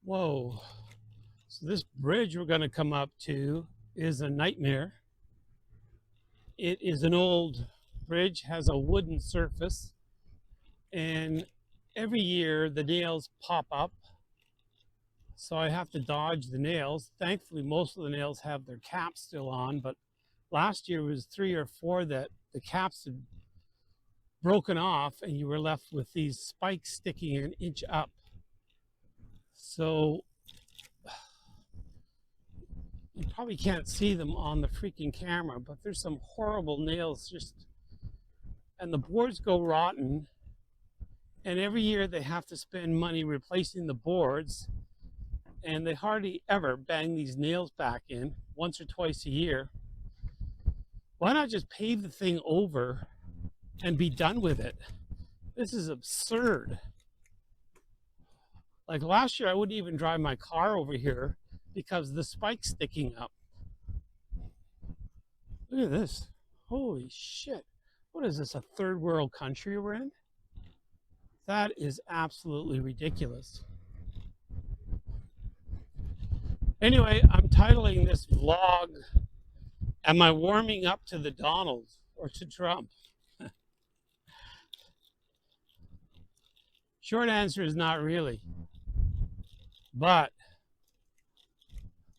Whoa. So this bridge we're going to come up to is a nightmare. It is an old bridge, has a wooden surface, and every year the nails pop up. So I have to dodge the nails. Thankfully, most of the nails have their caps still on, but last year was 3 or 4 that the caps had broken off and you were left with these spikes sticking an inch up. So you probably can't see them on the freaking camera, but there's some horrible nails and the boards go rotten. And every year they have to spend money replacing the boards, and they hardly ever bang these nails back in once or twice a year. Why not just pave the thing over and be done with it? This is absurd. Like last year, I wouldn't even drive my car over here because the spike's sticking up. Look at this. Holy shit. What is this, a third world country we're in? That is absolutely ridiculous. Anyway, I'm titling this vlog, Am I Warming Up to the Donald or to Trump? Short answer is not really. But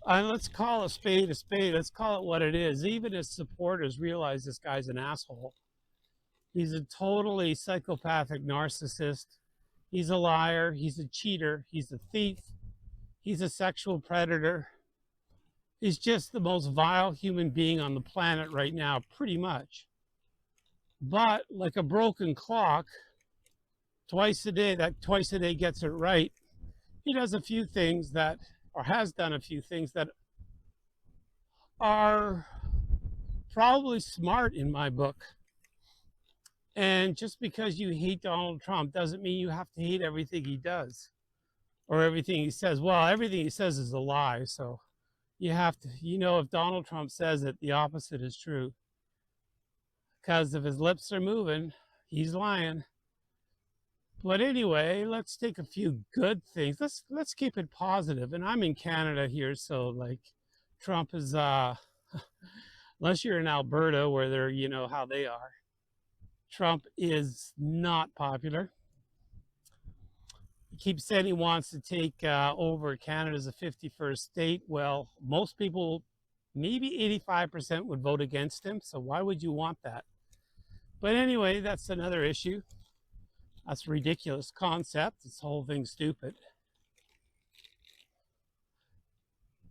let's call a spade a spade. Let's call it what it is. Even his supporters realize this guy's an asshole. He's a totally psychopathic narcissist. He's a liar. He's a cheater. He's a thief. He's a sexual predator. He's just the most vile human being on the planet right now, pretty much. But like a broken clock, twice a day gets it right. He does a few things that, or has done a few things that are probably smart in my book. And just because you hate Donald Trump doesn't mean you have to hate everything he does or everything he says. Well, everything he says is a lie. So you have to, if Donald Trump says it, the opposite is true. Because if his lips are moving, he's lying. But anyway, let's take a few good things. Let's keep it positive. And I'm in Canada here, so like Trump is unless you're in Alberta where they're, how they are. Trump is not popular. He keeps saying he wants to take over Canada as a 51st state. Well, most people, maybe 85% would vote against him. So why would you want that? But anyway, that's another issue. That's a ridiculous concept. This whole thing's stupid.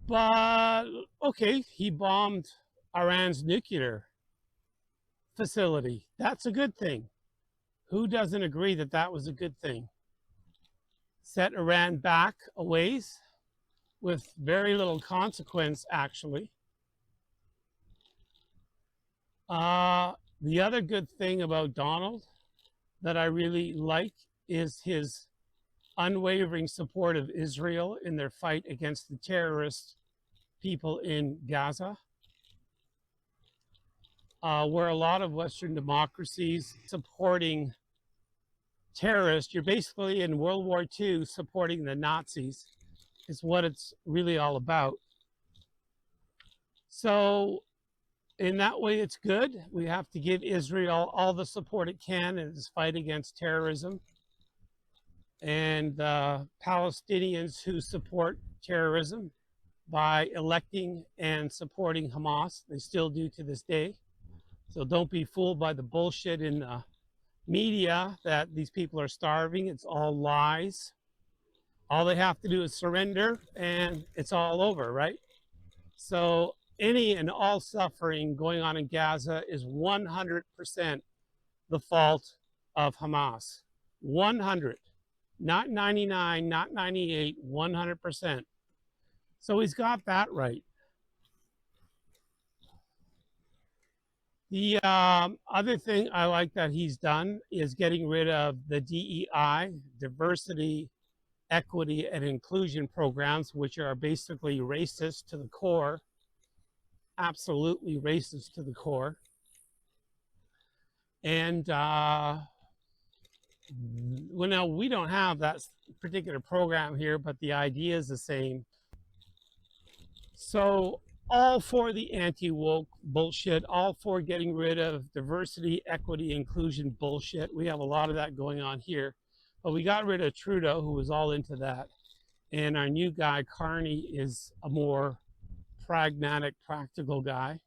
But okay, he bombed Iran's nuclear facility. That's a good thing. Who doesn't agree that that was a good thing? Set Iran back a ways with very little consequence, actually. The other good thing about Donald that I really like is his unwavering support of Israel in their fight against the terrorist people in Gaza, where a lot of Western democracies supporting terrorists, you're basically in World War II supporting the Nazis, is what it's really all about. So in that way, it's good. We have to give Israel all the support it can in its fight against terrorism. And Palestinians who support terrorism by electing and supporting Hamas, they still do to this day. So don't be fooled by the bullshit in the media that these people are starving. It's all lies. All they have to do is surrender and it's all over, right? So any and all suffering going on in Gaza is 100% the fault of Hamas. 100, not 99, not 98, 100%. So he's got that right. The other thing I like that he's done is getting rid of the DEI, diversity, equity, and inclusion programs, which are basically racist to the core, absolutely racist to the core. And Well, now we don't have that particular program here, but the idea is the same. So, all for the anti woke bullshit, all for getting rid of diversity, equity, inclusion bullshit. We have a lot of that going on here. But we got rid of Trudeau, who was all into that. And our new guy, Carney, is a more pragmatic, practical guy,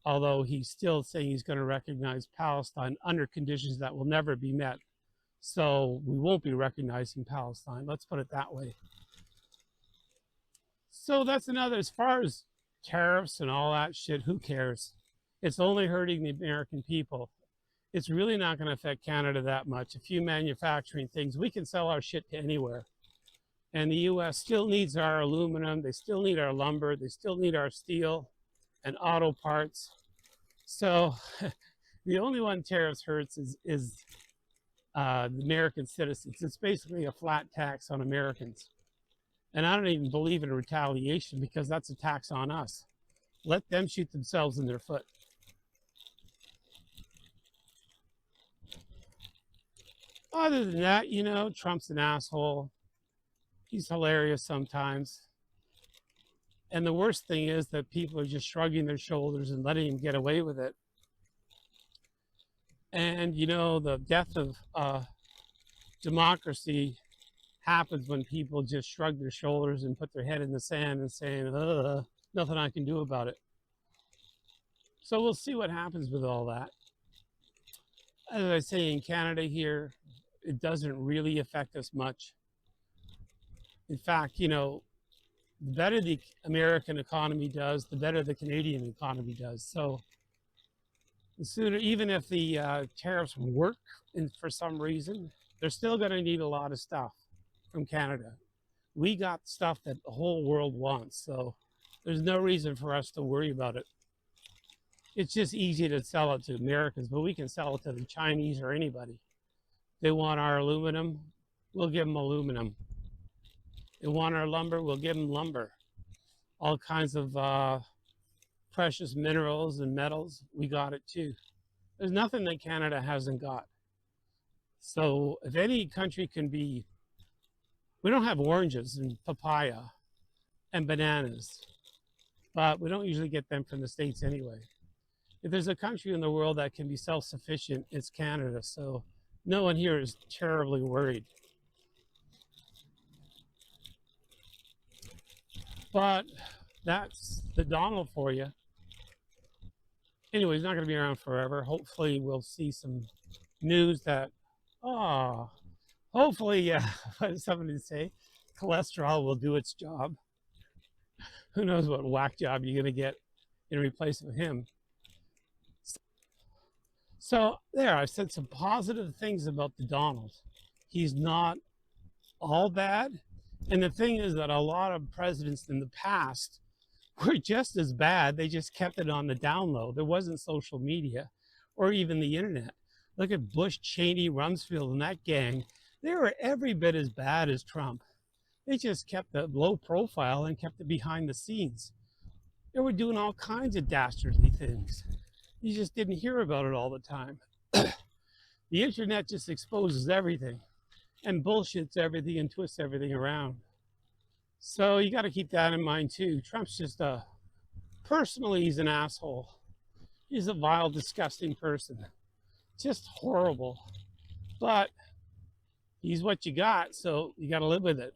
although he's still saying he's going to recognize Palestine under conditions that will never be met. So we won't be recognizing Palestine. Let's put it that way. So that's another, as far as tariffs and all that shit, who cares? It's only hurting the American people. It's really not going to affect Canada that much. A few manufacturing things, we can sell our shit to anywhere. And the US still needs our aluminum, they still need our lumber, they still need our steel and auto parts. So the only one tariffs hurts is the American citizens. It's basically a flat tax on Americans. And I don't even believe in retaliation because that's a tax on us. Let them shoot themselves in their foot. Other than that, Trump's an asshole. He's hilarious sometimes. And the worst thing is that people are just shrugging their shoulders and letting him get away with it. And, the death of democracy happens when people just shrug their shoulders and put their head in the sand and saying, nothing I can do about it. So we'll see what happens with all that. As I say, in Canada here, it doesn't really affect us much. In fact, the better the American economy does, the better the Canadian economy does. So the sooner, even if the tariffs work for some reason, they're still going to need a lot of stuff from Canada. We got stuff that the whole world wants. So there's no reason for us to worry about it. It's just easy to sell it to Americans, but we can sell it to the Chinese or anybody. They want our aluminum, we'll give them aluminum. They want our lumber, we'll give them lumber. All kinds of precious minerals and metals, we got it too. There's nothing that Canada hasn't got. So if any country can be, we don't have oranges and papaya and bananas, but we don't usually get them from the States anyway. If there's a country in the world that can be self-sufficient, it's Canada. So no one here is terribly worried. But that's the Donald for you. Anyway, he's not going to be around forever. Hopefully, we'll see some news that, hopefully, what did somebody say? Cholesterol will do its job. Who knows what whack job you're going to get in replacement of him. So there, I said some positive things about the Donald. He's not all bad. And the thing is that a lot of presidents in the past were just as bad. They just kept it on the down low. There wasn't social media or even the internet. Look at Bush, Cheney, Rumsfeld, and that gang. They were every bit as bad as Trump. They just kept a low profile and kept it behind the scenes. They were doing all kinds of dastardly things. You just didn't hear about it all the time. The internet just exposes everything and bullshits everything and twists everything around. So you got to keep that in mind too. Trump's just personally, he's an asshole. He's a vile, disgusting person. Just horrible. But he's what you got, so you got to live with it.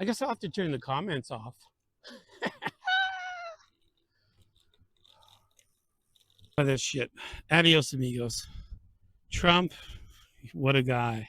I guess I'll have to turn the comments off. This shit. Adios, amigos. Trump, what a guy.